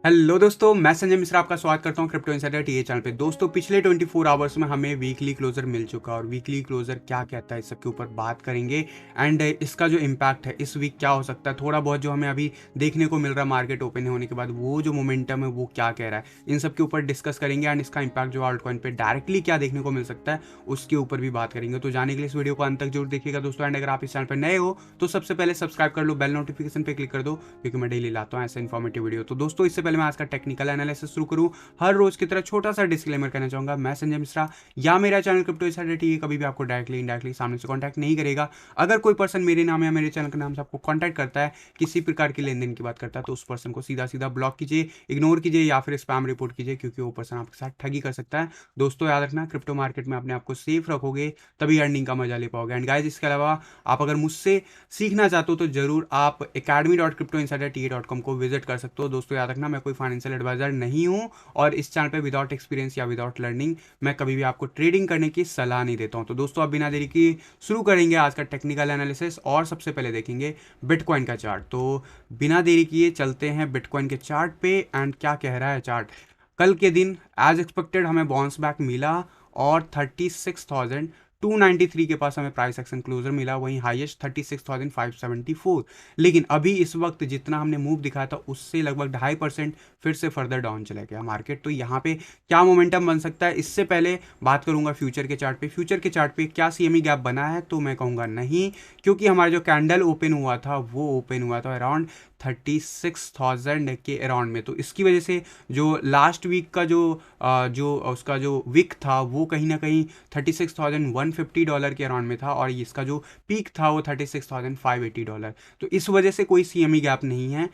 Hello दोस्तों, मैं संजय मिश्रा आपका स्वागत करता हूं क्रिप्टो इनसाइडर टीए चैनल पे। दोस्तों, पिछले 24 आवर्स में हमें वीकली क्लोजर मिल चुका और वीकली क्लोजर क्या कहता है इस सब के ऊपर बात करेंगे। एंड इसका जो इम्पैक्ट है इस वीक क्या हो सकता है, थोड़ा बहुत जो हमें अभी देखने को मिल रहा है मार्केट ओपन होने के बाद, वो जो मोमेंटम है वो क्या कह रहा है, इन सब के ऊपर डिस्कस करेंगे। एंड इसका इम्पैक्ट जो ऑल्ट कॉइन पे डायरेक्टली क्या देखने को मिल सकता है उसके ऊपर भी बात करेंगे। तो जाने के लिए इस वीडियो को अंत तक जरूर देखिएगा दोस्तों। एंड अगर आप इस चैनल पर नए हो तो सबसे पहले सब्सक्राइब कर लो, बेल नोटिफिकेशन पे क्लिक कर दो, क्योंकि मैं डेली लाता हूँ ऐसे इन्फॉर्मेटिव वीडियो। तो दोस्तों, इससे पहले मैं आज का टेक्निकल एनालिसिस शुरू करूं, हर रोज की तरह छोटा सा डिस्क्लेमर कहना चाहूंगा, मैं संजय मिश्रा या मेरा चैनल क्रिप्टो इनसाइडर टीवी कभी भी आपको डायरेक्टली इनडायरेक्टली सामने से कांटेक्ट नहीं करेगा। अगर कोई पर्सन मेरे नाम या मेरे चैनल के नाम से आपको कांटेक्ट करता है, किसी प्रकार की लेन देन की बात करता है, तो उस पर्सन को सीधा सीधा ब्लॉक कीजिए, इग्नोर कीजिए या फिर स्पैम रिपोर्ट कीजिए, क्योंकि वो पर्सन आपके साथ ठगी कर सकता है। दोस्तों, याद रखना, क्रिप्टो मार्केट में अपने आप को सेफ रखोगे तभी अर्निंग का मजा ले पाओगे। एंड गाइस, इसके अलावा आप अगर मुझसे सीखना चाहते हो तो जरूर आप academy.cryptoinsiderta.com को विजिट कर सकते हो। दोस्तों, याद रखना, मैं कोई फाइनेंशियल एडवाइजर नहीं हूँ और इस चैनल पे विदाउट एक्सपीरियंस या विदाउट लर्निंग मैं कभी भी आपको ट्रेडिंग करने की सलाह नहीं देता हूं। तो दोस्तों, अब बिना देरी की शुरू करेंगे आज का टेक्निकल एनालिसिस और सबसे पहले देखेंगे बिटकॉइन का चार्ट। तो बिना देरी किए चलते हैं बिटकॉइन के चार्ट पे। एंड क्या कह रहा है चार्ट, कल के दिन एज एक्सपेक्टेड हमें बाउंस बैक मिला और 36,293 के पास हमें प्राइस एक्शन क्लोजर मिला, वहीं हाईएस्ट 36,574। लेकिन अभी इस वक्त जितना हमने मूव दिखाया था उससे लगभग 2.5% फिर से फर्दर डाउन चला गया मार्केट। तो यहाँ पे क्या मोमेंटम बन सकता है, इससे पहले बात करूंगा फ्यूचर के चार्ट पे। फ्यूचर के चार्ट पे क्या सीएमई गैप बना है, तो मैं कहूंगा नहीं, क्योंकि हमारा जो कैंडल ओपन हुआ था वो ओपन हुआ था अराउंड 36,000 के अराउंड में। तो इसकी वजह से जो लास्ट वीक का जो उसका जो विक था वो कहीं ना कहीं $36,150 के अराउंड में था, और इसका जो पीक था वो $36,580। तो इस वजह से कोई सीएमई गैप नहीं है।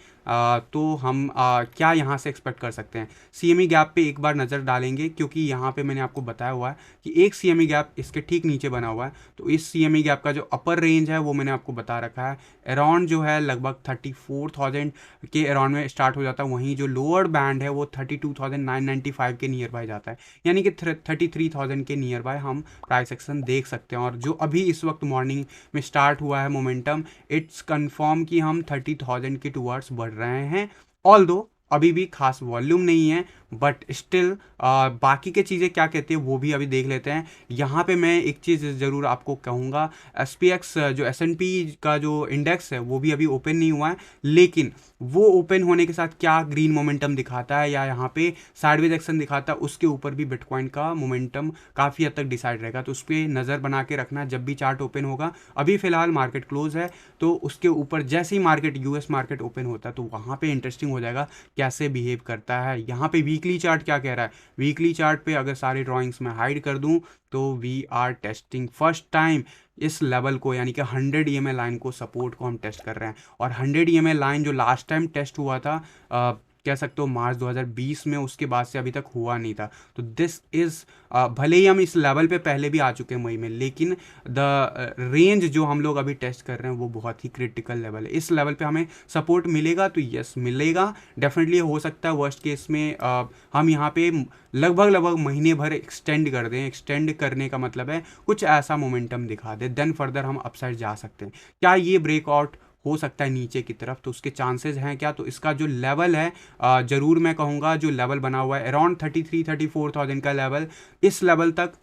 तो हम क्या यहाँ से एक्सपेक्ट कर सकते हैं, सीएमई गैप पे एक बार नज़र डालेंगे, क्योंकि यहाँ पे मैंने आपको बताया हुआ है कि एक सीएमई गैप इसके ठीक नीचे बना हुआ है। तो इस सीएमई गैप का जो अपर रेंज है वो मैंने आपको बता रखा है, अराउंड जो है लगभग 34,000 के अराउंड में स्टार्ट हो जाता है। वहीं जो लोअर बैंड है वो 32,995 के नियर बाय जाता है, यानी कि 33,000 के नियर बाय हम प्राइस एक्शन देख सकते हैं। और जो अभी इस वक्त मॉर्निंग में स्टार्ट हुआ है मोमेंटम, इट्स कंफर्म कि हम 30,000 के टूवर्ड्स बढ़ रहे हैं। ऑल दो अभी भी खास वॉल्यूम नहीं है, बट स्टिल बाकी के चीज़ें क्या कहती है वो भी अभी देख लेते हैं। यहाँ पे मैं एक चीज़ ज़रूर आपको कहूँगा, SPX जो S&P का जो इंडेक्स है वो भी अभी ओपन नहीं हुआ है, लेकिन वो ओपन होने के साथ क्या ग्रीन मोमेंटम दिखाता है या यहाँ पे साइडवेज एक्शन दिखाता है, उसके ऊपर भी बिटकॉइन का मोमेंटम काफ़ी हद तक डिसाइड रहेगा। तो उस पर नज़र बना के रखना जब भी चार्ट ओपन होगा। अभी फिलहाल मार्केट क्लोज है, तो उसके ऊपर जैसे ही मार्केट US मार्केट ओपन होता है तो वहाँ पे इंटरेस्टिंग हो जाएगा कैसे बिहेव करता है। यहाँ पे वीकली चार्ट क्या कह रहा है, वीकली चार्ट पे अगर सारे ड्राइंग्स में हाइड कर दूं तो we are testing first time इस लेवल को, यानी कि 100 EMA लाइन को, सपोर्ट को हम टेस्ट कर रहे हैं। और 100 EMA लाइन जो लास्ट टाइम टेस्ट हुआ था, कह सकते हो मार्च 2020 में, उसके बाद से अभी तक हुआ नहीं था। तो दिस इज़, भले ही हम इस लेवल पे पहले भी आ चुके हैं मई में, लेकिन द रेंज जो हम लोग अभी टेस्ट कर रहे हैं वो बहुत ही क्रिटिकल लेवल है। इस लेवल पे हमें सपोर्ट मिलेगा तो यस मिलेगा, डेफिनेटली हो सकता है वर्स्ट केस में हम यहाँ पे लगभग महीने भर एक्सटेंड कर दें। एक्सटेंड करने का मतलब है कुछ ऐसा मोमेंटम दिखा दे, देन फर्दर हम अपसाइड जा सकते हैं। क्या ये ब्रेकआउट हो सकता है नीचे की तरफ, तो उसके चांसेस हैं क्या, तो इसका जो लेवल है जरूर मैं कहूँगा, जो लेवल बना हुआ है अराउंड 34,000 का लेवल, इस लेवल तक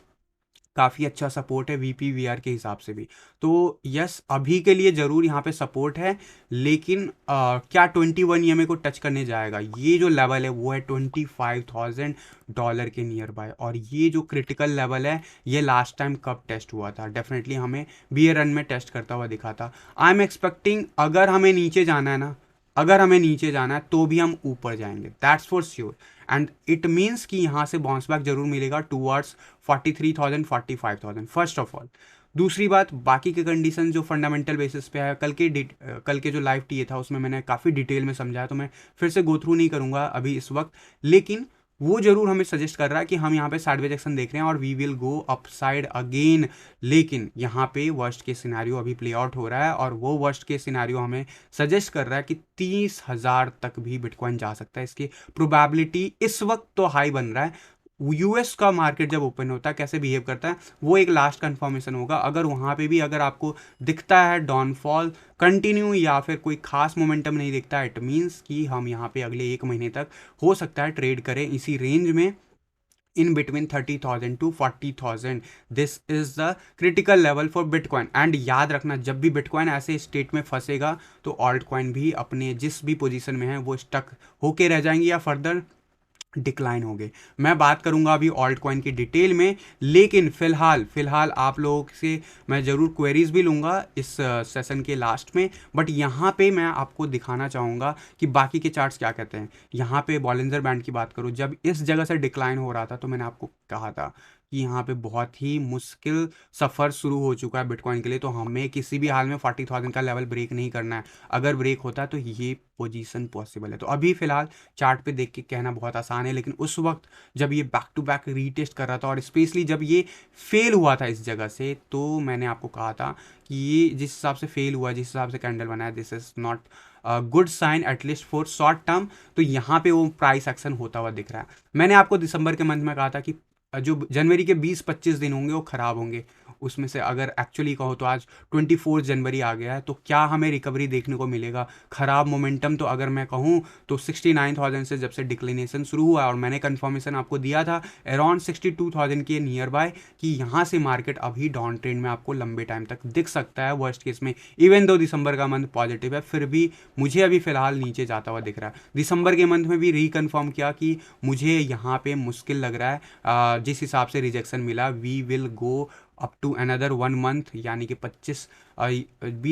काफ़ी अच्छा सपोर्ट है VPVR के हिसाब से भी। तो यस, अभी के लिए ज़रूर यहाँ पे सपोर्ट है, लेकिन क्या 21 EMA को टच करने जाएगा, ये जो लेवल है वो है $25,000 के नियर बाय। और ये जो क्रिटिकल लेवल है ये लास्ट टाइम कब टेस्ट हुआ था, डेफिनेटली हमें बियर रन में टेस्ट करता हुआ दिखा था। आई एम एक्सपेक्टिंग अगर हमें नीचे जाना है ना, अगर हमें नीचे जाना है तो भी हम ऊपर जाएंगे, that's for sure. And it means कि यहाँ से बाउंस बैक जरूर मिलेगा टूवर्ड्स 43,000 45,000 फर्स्ट ऑफ ऑल। दूसरी बात, बाकी के कंडीशन जो फंडामेंटल बेसिस पे है, कल के जो लाइव टीए था उसमें मैंने काफ़ी डिटेल में समझाया, तो मैं फिर से गो थ्रू नहीं करूँगा अभी इस वक्त, लेकिन वो जरूर हमें सजेस्ट कर रहा है कि हम यहाँ पे साइडवेज एक्शन देख रहे हैं और we will go upside again. लेकिन यहाँ पे वर्स्ट केस सिनेरियो अभी प्ले आउट हो रहा है, और वो वर्स्ट केस सिनेरियो हमें सजेस्ट कर रहा है कि 30,000 तक भी बिटकॉइन जा सकता है। इसकी प्रोबेबिलिटी इस वक्त तो हाई बन रहा है, यूएस का मार्केट जब ओपन होता है कैसे बिहेव करता है, वो एक लास्ट कंफर्मेशन होगा। अगर वहाँ पे भी अगर आपको दिखता है डाउनफॉल कंटिन्यू या फिर कोई खास मोमेंटम नहीं दिखता है, इट मीन्स कि हम यहाँ पे अगले 1 महीने तक हो सकता है ट्रेड करें इसी रेंज में, in between 30,000 to 40,000। This is the critical level for bitcoin. And याद रखना, जब भी बिटकॉइन ऐसे स्टेट में फंसेगा तो ऑल्ट कॉइन भी अपने जिस भी पोजीशन में है वो स्टक होके रह जाएंगी या फर्दर डिक्लाइन हो गए। मैं बात करूंगा अभी ऑल्ट कॉइन की डिटेल में, लेकिन फिलहाल आप लोगों से मैं ज़रूर क्वेरीज भी लूँगा इस सेशन के लास्ट में। बट यहाँ पे मैं आपको दिखाना चाहूँगा कि बाकी के चार्ट्स क्या कहते हैं। यहाँ पे बॉलिंजर बैंड की बात करूँ, जब इस जगह से डिक्लाइन हो रहा था तो मैंने आपको कहा था कि यहाँ पे बहुत ही मुश्किल सफ़र शुरू हो चुका है बिटकॉइन के लिए, तो हमें किसी भी हाल में 40,000 का लेवल ब्रेक नहीं करना है। अगर ब्रेक होता है तो ये पोजीशन पॉसिबल है। तो अभी फिलहाल चार्ट पे देख के कहना बहुत आसान है, लेकिन उस वक्त जब ये बैक टू बैक रीटेस्ट कर रहा था और स्पेशली जब ये फेल हुआ था इस जगह से, तो मैंने आपको कहा था कि ये जिस हिसाब से फेल हुआ, जिस हिसाब से कैंडल बना है, this is not good sign at least for short term. तो यहाँ पे वो प्राइस एक्शन होता हुआ दिख रहा है। मैंने आपको दिसंबर के मंथ में कहा था कि जो जनवरी के 20-25 दिन होंगे वो ख़राब होंगे। उसमें से अगर एक्चुअली कहो तो आज 24 जनवरी आ गया है, तो क्या हमें रिकवरी देखने को मिलेगा? ख़राब मोमेंटम तो अगर मैं कहूँ तो 69,000 से जब से डिक्लिनेशन शुरू हुआ, और मैंने कन्फर्मेशन आपको दिया था अराउंड 62,000 के नियर बाय कि यहाँ से मार्केट अभी डाउन ट्रेंड में आपको लंबे टाइम तक दिख सकता है। वर्स्ट केस में इवन दो दिसंबर का मंथ पॉजिटिव है, फिर भी मुझे अभी फ़िलहाल नीचे जाता हुआ दिख रहा है। दिसंबर के मंथ में भी रिकन्फर्म किया कि मुझे यहाँ पे मुश्किल लग रहा है, जिस हिसाब से रिजेक्शन मिला, we will go up to another 1 month, यानी कि 20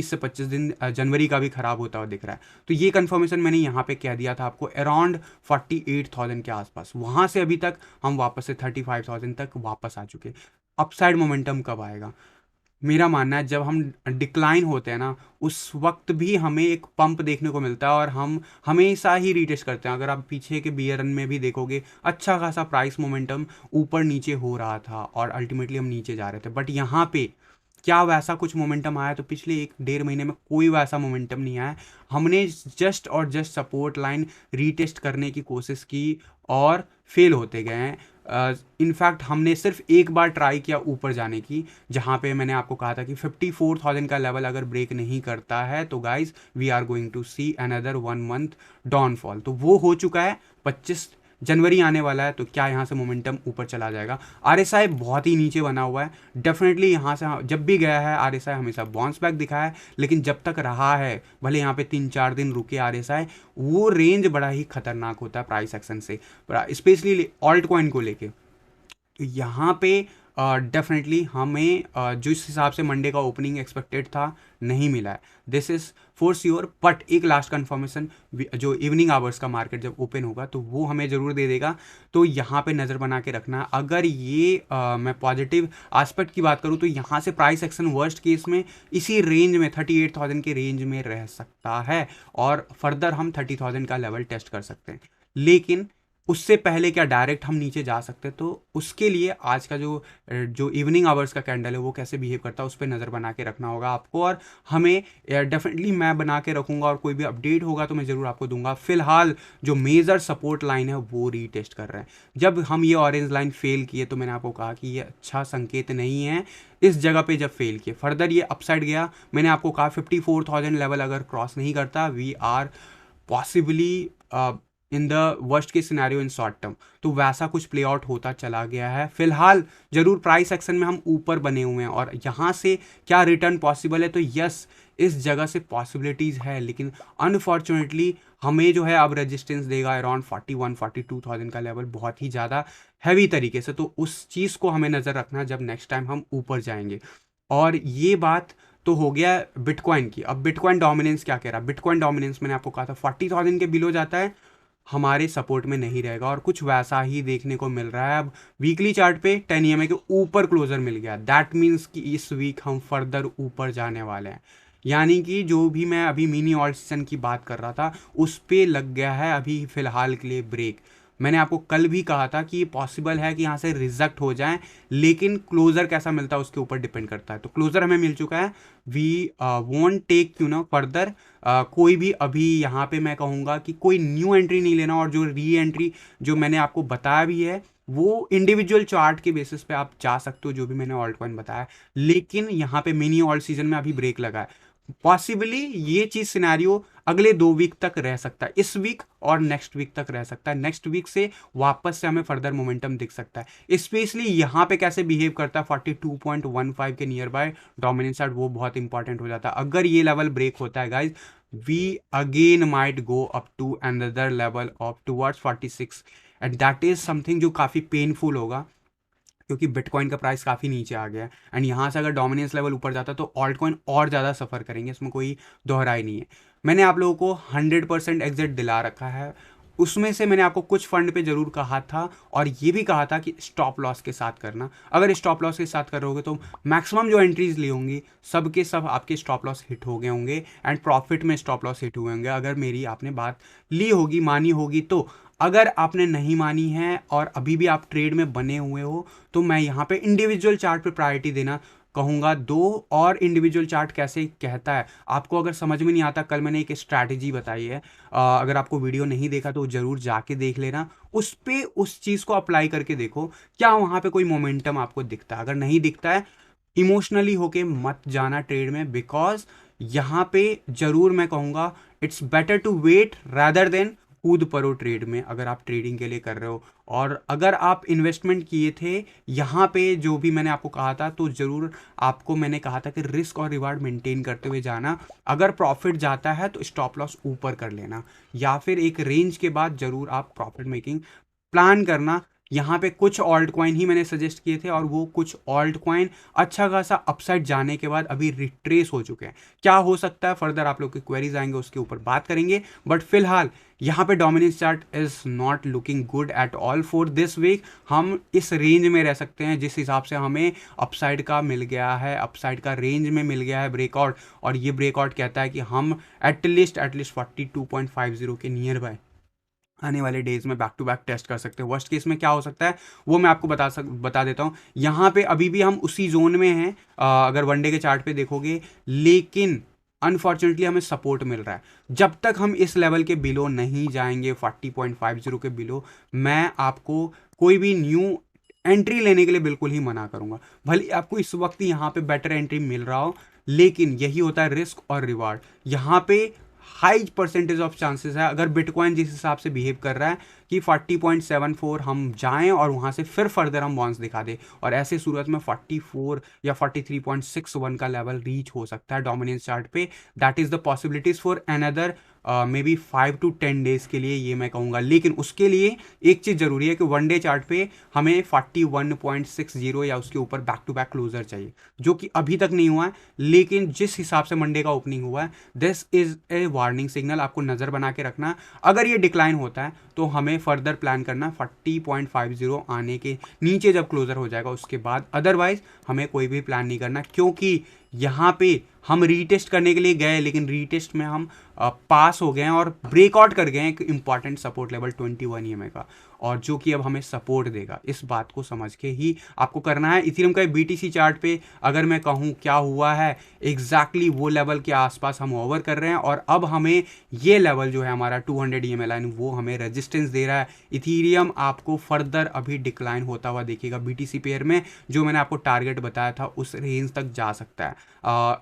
से 25 दिन जनवरी का भी ख़राब होता हुआ दिख रहा है। तो ये कंफर्मेशन मैंने यहाँ पे कह दिया था आपको अराउंड 48,000 के आसपास। वहाँ से अभी तक हम वापस से 35,000 तक वापस आ चुके। अपसाइड मोमेंटम कब आएगा? मेरा मानना है जब हम डिक्लाइन होते हैं ना, उस वक्त भी हमें एक पंप देखने को मिलता है और हम हमेशा ही रीटेस्ट करते हैं। अगर आप पीछे के बियर रन में भी देखोगे, अच्छा खासा प्राइस मोमेंटम ऊपर नीचे हो रहा था और अल्टीमेटली हम नीचे जा रहे थे। बट यहाँ पे क्या वैसा कुछ मोमेंटम आया? तो पिछले 1-1.5 महीने में कोई वैसा मोमेंटम नहीं आया। हमने जस्ट और जस्ट सपोर्ट लाइन रीटेस्ट करने की कोशिश की और फेल होते गए हैं। इनफैक्ट हमने सिर्फ एक बार ट्राई किया ऊपर जाने की, जहाँ पे मैंने आपको कहा था कि 54,000 का लेवल अगर ब्रेक नहीं करता है तो guys we are going to see another 1 month downfall. तो वो हो चुका है, 25 जनवरी आने वाला है। तो क्या यहाँ से मोमेंटम ऊपर चला जाएगा? आरएसआई बहुत ही नीचे बना हुआ है, डेफिनेटली यहाँ से जब भी गया है आरएसआई हमेशा बाउंस बैक दिखा है, लेकिन जब तक रहा है, भले यहाँ पे 3-4 दिन रुके आरएसआई, वो रेंज बड़ा ही खतरनाक होता है प्राइस एक्शन से, स्पेशली ऑल्ट कॉइन को लेके। तो यहाँ पे डेफिनेटली हमें जिस हिसाब से मंडे का ओपनिंग एक्सपेक्टेड था नहीं मिला है, this is for sure. But एक लास्ट कंफर्मेशन जो इवनिंग आवर्स का मार्केट जब ओपन होगा तो वो हमें ज़रूर दे देगा। तो यहाँ पे नज़र बना के रखना। अगर ये मैं पॉजिटिव एस्पेक्ट की बात करूँ तो यहाँ से प्राइस एक्शन वर्स्ट केस में इसी रेंज में 38,000 के रेंज में रह सकता है और फर्दर हम 30,000 का लेवल टेस्ट कर सकते हैं। लेकिन उससे पहले क्या डायरेक्ट हम नीचे जा सकते हैं? तो उसके लिए आज का जो जो इवनिंग आवर्स का कैंडल है वो कैसे बिहेव करता है उस पर नज़र बना के रखना होगा आपको, और हमें डेफिनेटली मैं बना के रखूँगा और कोई भी अपडेट होगा तो मैं ज़रूर आपको दूंगा। फिलहाल जो मेजर सपोर्ट लाइन है वो रीटेस्ट कर रहे हैं। जब हम ये ऑरेंज लाइन फेल किए तो मैंने आपको कहा कि ये अच्छा संकेत नहीं है। इस जगह पे जब फेल किए, फर्दर ये अपसाइड गया, मैंने आपको कहा 54,000 लेवल अगर क्रॉस नहीं करता, we are possibly in the worst case scenario in short term. तो वैसा कुछ प्ले आउट होता चला गया है। फिलहाल जरूर प्राइस एक्शन में हम ऊपर बने हुए हैं और यहाँ से क्या रिटर्न पॉसिबल है? तो यस, इस जगह से पॉसिबिलिटीज़ है, लेकिन अनफॉर्चुनेटली हमें जो है अब रेजिस्टेंस देगा अराउंड 41-42,000 का लेवल, बहुत ही ज़्यादा हैवी तरीके से। तो उस चीज़ को हमें नज़र रखना जब नेक्स्ट टाइम हम ऊपर जाएंगे। और ये बात तो हो गया बिटकॉइन की। अब बिटकॉइन डोमिनेंस क्या कह रहा है? बिटकॉइन डोमिनेंस मैंने आपको कहा था 40,000 के बिलो जाता है हमारे सपोर्ट में नहीं रहेगा, और कुछ वैसा ही देखने को मिल रहा है। अब वीकली चार्ट पे 10 EMA के ऊपर क्लोजर मिल गया, दैट मीन्स कि इस वीक हम फर्दर ऊपर जाने वाले हैं। यानी कि जो भी मैं अभी मिनी ऑल सीजन की बात कर रहा था उस पे लग गया है अभी फ़िलहाल के लिए ब्रेक। मैंने आपको कल भी कहा था कि ये पॉसिबल है कि यहाँ से रिजेक्ट हो जाए, लेकिन क्लोजर कैसा मिलता है उसके ऊपर डिपेंड करता है। तो क्लोजर हमें मिल चुका है, वी वोंट टेक फर्दर कोई भी अभी यहाँ पे मैं कहूँगा कि कोई न्यू एंट्री नहीं लेना, और जो री एंट्री जो मैंने आपको बताया भी है वो इंडिविजुअल चार्ट के बेसिस पे आप जा सकते हो, जो भी मैंने ऑल्ट कॉइन बताया। लेकिन यहाँ पे मिनी ऑल्ट सीजन में अभी ब्रेक लगा है, पॉसिबली ये चीज सिनेरियो अगले 2 वीक तक रह सकता है, इस वीक और नेक्स्ट वीक तक रह सकता है। नेक्स्ट वीक से वापस से हमें फर्दर मोमेंटम दिख सकता है। स्पेशली यहाँ पे कैसे बिहेव करता है 42.15 के नियर बाय डोमिनेंस चार्ट, वो बहुत इंपॉर्टेंट हो जाता है। अगर ये लेवल ब्रेक होता है guys, we again might go up to another level of towards 46, and that is something जो काफ़ी पेनफुल होगा, क्योंकि बिटकॉइन का प्राइस काफ़ी नीचे आ गया है। एंड यहाँ से अगर डोमिनेंस लेवल ऊपर जाता है तो ऑल्ट कॉइन और ज़्यादा सफ़र करेंगे, इसमें कोई दोहराई नहीं है। मैंने आप लोगों को 100% एग्जिट दिला रखा है, उसमें से मैंने आपको कुछ फंड पे ज़रूर कहा था, और ये भी कहा था कि स्टॉप लॉस के साथ करना। अगर स्टॉप लॉस के साथ करोगे तो मैक्सिमम जो एंट्रीज ली होंगी सब के सब आपके स्टॉप लॉस हिट हो गए होंगे, एंड प्रॉफिट में स्टॉप लॉस हिट हुए होंगे, अगर मेरी आपने बात ली होगी, मानी होगी तो। अगर आपने नहीं मानी है और अभी भी आप ट्रेड में बने हुए हो, तो मैं यहाँ पे इंडिविजुअल चार्ट पे प्रायोरिटी देना कहूँगा। दो और इंडिविजुअल चार्ट कैसे कहता है, आपको अगर समझ में नहीं आता, कल मैंने एक स्ट्रैटेजी बताई है, अगर आपको वीडियो नहीं देखा तो ज़रूर जाके देख लेना, उस पे उस चीज़ को अप्लाई करके देखो क्या वहाँ पे कोई मोमेंटम आपको दिखता है। अगर नहीं दिखता है, इमोशनली होके मत जाना ट्रेड में, बिकॉज यहाँ पे ज़रूर मैं कहूँगा it's better to wait rather than कूद पड़ो ट्रेड में, अगर आप ट्रेडिंग के लिए कर रहे हो। और अगर आप इन्वेस्टमेंट किए थे यहाँ पे, जो भी मैंने आपको कहा था, तो ज़रूर आपको मैंने कहा था कि रिस्क और रिवार्ड मेंटेन करते हुए जाना। अगर प्रॉफिट जाता है तो स्टॉप लॉस ऊपर कर लेना, या फिर एक रेंज के बाद ज़रूर आप प्रॉफिट मेकिंग प्लान करना। यहाँ पे कुछ ऑल्ट कॉइन ही मैंने सजेस्ट किए थे, और वो कुछ ऑल्ट कॉइन अच्छा खासा अपसाइड जाने के बाद अभी रिट्रेस हो चुके हैं। क्या हो सकता है फर्दर, आप लोग की क्वेरीज आएंगे, उसके ऊपर बात करेंगे। बट फिलहाल यहाँ पे dominance chart is not looking good at all for this week. हम इस रेंज में रह सकते हैं जिस हिसाब से हमें अपसाइड का मिल गया है, अपसाइड का रेंज में मिल गया है ब्रेकआउट, और ये ब्रेकआउट कहता है कि हम एटलीस्ट 42.50 के नियर बाय आने वाले डेज में बैक टू बैक टेस्ट कर सकते हैं। वर्स्ट केस में क्या हो सकता है वो मैं आपको बता देता हूँ। यहाँ पे अभी भी हम उसी जोन में हैं, अगर वनडे के चार्ट पे देखोगे, लेकिन अनफॉर्चुनेटली हमें सपोर्ट मिल रहा है। जब तक हम इस लेवल के बिलो नहीं जाएंगे 40.50 के बिलो, मैं आपको कोई भी न्यू एंट्री लेने के लिए बिल्कुल ही मना करूंगा। भले आपको इस वक्त यहाँ पे बेटर एंट्री मिल रहा हो, लेकिन यही होता है रिस्क और रिवार्ड। यहाँ पे हाई परसेंटेज ऑफ चांसेस है, अगर बिटकॉइन जिस हिसाब से बिहेव कर रहा है कि 40.74 हम जाएं और वहां से फिर फर्दर हम बाउंस दिखा दे, और ऐसे सूरत में 44 या 43.61 का लेवल रीच हो सकता है डोमिनेंस चार्ट पे। That is the possibilities for another may be 5 to 10 days के लिए, ये मैं कहूँगा। लेकिन उसके लिए एक चीज़ ज़रूरी है कि वनडे चार्ट पे हमें 41.60 या उसके ऊपर बैक टू बैक क्लोजर चाहिए, जो कि अभी तक नहीं हुआ है। लेकिन जिस हिसाब से मंडे का ओपनिंग हुआ है, this is a warning signal, आपको नज़र बना के रखना। अगर ये डिक्लाइन होता है तो हमें फर्दर प्लान करना 40.50 आने के नीचे जब क्लोजर हो जाएगा उसके बाद, अदरवाइज हमें कोई भी प्लान नहीं करना। क्योंकि यहाँ पे हम रीटेस्ट करने के लिए गए, लेकिन रीटेस्ट में हम पास हो गए हैं और ब्रेकआउट कर गए हैं एक इंपॉर्टेंट सपोर्ट लेवल 21 EMA का, और जो कि अब हमें सपोर्ट देगा। इस बात को समझ के ही आपको करना है। इथेरियम का BTC चार्ट पे अगर मैं कहूँ क्या हुआ है, एग्जैक्टली वो लेवल के आसपास हम ओवर कर रहे हैं, और अब हमें ये लेवल जो है हमारा 200 EMA लाइन, वो हमें रेजिस्टेंस दे रहा है। इथेरियम आपको फर्दर अभी डिक्लाइन होता हुआ देखिएगा। BTC पेयर में जो मैंने आपको टारगेट बताया था उस रेंज तक जा सकता है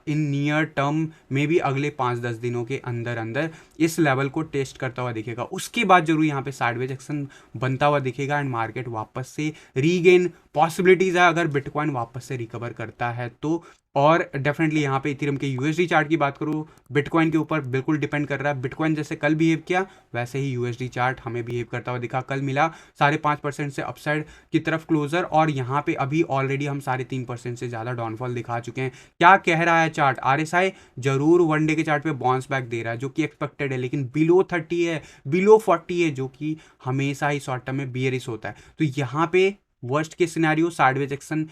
इन नियर टर्म में भी, अगले 5-10 दिनों के अंदर अंदर इस लेवल को टेस्ट करता हुआ दिखेगा। उसके बाद जरूर यहाँ पे साइडवेज एक्शन बनता हुआ दिखेगा, एंड मार्केट वापस से रीगेन पॉसिबिलिटीज है अगर बिटकॉइन वापस से रिकवर करता है तो। और डेफिनेटली यहाँ पे इथेरियम के USD चार्ट की बात करूँ, बिटकॉइन के ऊपर बिल्कुल डिपेंड कर रहा है। बिटकॉइन जैसे कल बिहेव किया वैसे ही USD चार्ट हमें बिहेव करता हुआ दिखा। कल मिला 5.5% से अपसाइड की तरफ क्लोजर, और यहाँ पे अभी ऑलरेडी हम 3.5% से ज़्यादा डाउनफॉल दिखा चुके हैं। क्या कह रहा है चार्ट? RSI जरूर वनडे के चार्ट पे बाउंस बैक दे रहा है, जो कि एक्सपेक्टेड है, लेकिन बिलो 30 है, बिलो 40 है, जो कि हमेशा ही शॉर्ट टर्म में बियरिश होता है। तो यहाँ पे worst case scenario sideways action,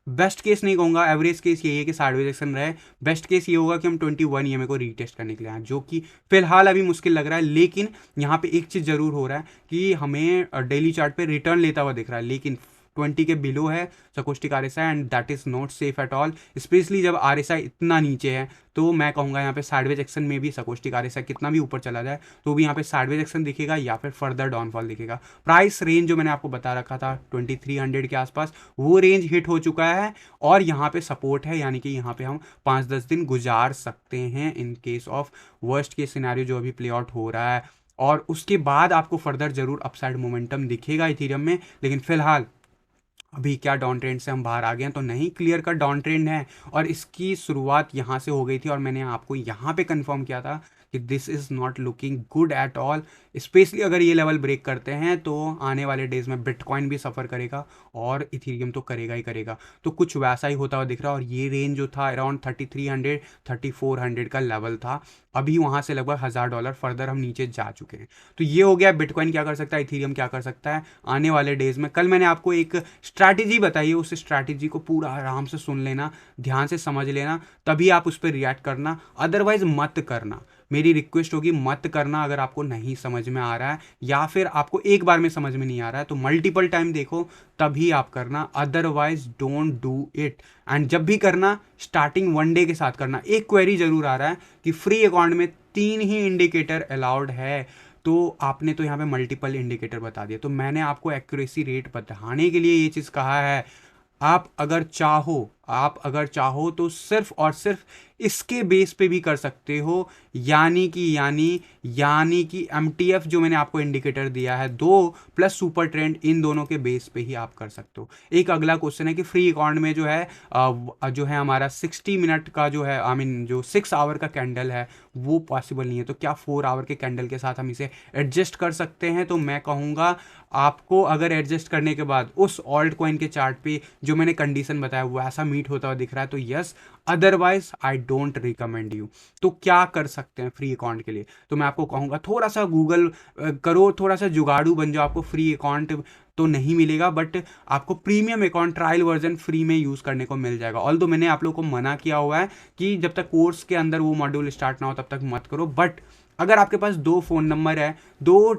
best case नहीं कहूँगा, एवरेज केस यही है कि साइडवेज एक्शन रहे। बेस्ट केस ये होगा कि हम 21 ईएमए को रीटेस्ट करने के लिए आए, जो कि फिलहाल अभी मुश्किल लग रहा है। लेकिन यहाँ पे एक चीज़ जरूर हो रहा है कि हमें डेली चार्ट पे रिटर्न लेता हुआ दिख रहा है, लेकिन 20 के बिलो है stochastic RSI and that is not safe at all, specially जब आरएसआई इतना नीचे है। तो मैं कहूँगा यहाँ पे साइडवेज एक्शन में भी सकोस्टिक आरएसआई कितना भी ऊपर चला जाए तो भी यहाँ पे साइडवेज एक्शन दिखेगा या फिर फर्दर डाउनफॉल दिखेगा। प्राइस रेंज जो मैंने आपको बता रखा था 2300 के आसपास, वो रेंज हिट हो चुका है और यहाँ पे सपोर्ट है, यानी कि यहाँ पे हम 5-10 दिन गुजार सकते हैं in case of worst case scenario जो अभी प्ले आउट हो रहा है। और उसके बाद आपको फर्दर जरूर अपसाइड मोमेंटम दिखेगा इथेरियम में, लेकिन फिलहाल अभी क्या डाउन ट्रेंड से हम बाहर आ गए हैं तो नहीं, क्लियर का डाउन ट्रेंड है और इसकी शुरुआत यहाँ से हो गई थी और मैंने आपको यहाँ पे कंफर्म किया था कि this is not looking good at all. Specially अगर ये लेवल ब्रेक करते हैं तो आने वाले डेज में बिटकॉइन भी सफ़र करेगा और इथेरियम तो करेगा ही करेगा। तो कुछ वैसा ही होता हुआ दिख रहा है और ये रेंज जो था अराउंड 3300 3400 का लेवल था, अभी वहाँ से लगभग $1000 फर्दर हम नीचे जा चुके हैं। तो ये हो गया बिटकॉइन क्या कर सकता है, इथेरियम क्या कर सकता है आने वाले डेज में। कल मैंने आपको एक स्ट्रैटेजी बताई है, उस स्ट्रैटेजी को पूरा आराम से सुन लेना, ध्यान से समझ लेना, तभी आप उस पर रिएक्ट करना, अदरवाइज मत करना। मेरी रिक्वेस्ट होगी मत करना अगर आपको नहीं समझ में आ रहा है या फिर आपको एक बार में समझ में नहीं आ रहा है तो मल्टीपल टाइम देखो तभी आप करना, otherwise don't do it. And जब भी करना स्टार्टिंग 1 डे के साथ करना। एक क्वेरी जरूर आ रहा है कि फ्री अकाउंट में 3 ही इंडिकेटर अलाउड है, तो आपने तो यहाँ पे मल्टीपल इंडिकेटर बता दिया। तो मैंने आपको एक्यूरेसी रेट बताने के लिए ये चीज़ कहा है। आप अगर चाहो तो सिर्फ और सिर्फ इसके बेस पे भी कर सकते हो, यानी कि MTF जो मैंने आपको इंडिकेटर दिया है 2 प्लस सुपर ट्रेंड, इन दोनों के बेस पे ही आप कर सकते हो। एक अगला क्वेश्चन है कि फ्री अकाउंट में जो है हमारा 60 मिनट का जो है जो 6 आवर का कैंडल है वो पॉसिबल नहीं है, तो क्या 4 आवर के कैंडल के साथ हम इसे एडजस्ट कर सकते हैं? तो मैं कहूँगा आपको अगर एडजस्ट करने के बाद उस ऑल्ट कॉइन के चार्ट पे जो मैंने कंडीशन बताया वो ऐसा मीट होता हुआ दिख रहा है तो yes, otherwise I don't recommend you. तो क्या कर सकते हैं फ्री अकाउंट के लिए? तो मैं आपको कहूँगा थोड़ा सा गूगल करो, थोड़ा सा जुगाड़ू बन जाओ। आपको फ्री अकाउंट तो नहीं मिलेगा बट आपको premium account trial version free में यूज़ करने को मिल जाएगा। ऑल दो मैंने आप लोगों को मना किया हुआ है कि जब तक कोर्स के अंदर वो मॉड्यूल स्टार्ट ना हो तब तक मत करो, बट अगर आपके पास 2 फ़ोन नंबर है, 2